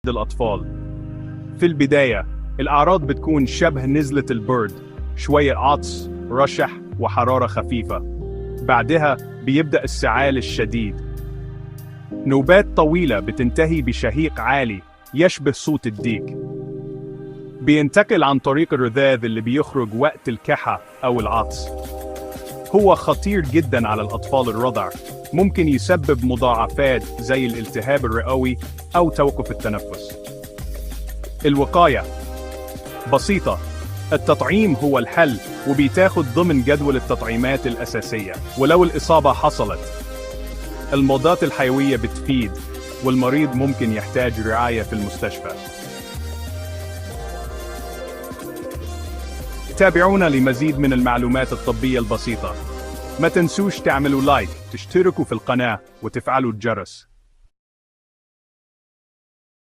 الأطفال. في البداية، الأعراض بتكون شبه نزلة البرد، شوية عطس، رشح، وحرارة خفيفة. بعدها بيبدأ السعال الشديد. نوبات طويلة بتنتهي بشهيق عالي يشبه صوت الديك. بينتقل عن طريق الرذاذ اللي بيخرج وقت الكحة أو العطس. هو خطير جدا على الأطفال الرضع، ممكن يسبب مضاعفات زي الالتهاب الرئوي أو توقف التنفس. الوقاية بسيطة، التطعيم هو الحل وبيتاخد ضمن جدول التطعيمات الأساسية. ولو الإصابة حصلت، المضادات الحيوية بتفيد، والمريض ممكن يحتاج رعاية في المستشفى. تابعونا لمزيد من المعلومات الطبية البسيطة. ما تنسوش تعملوا لايك، تشتركوا في القناة، وتفعلوا الجرس.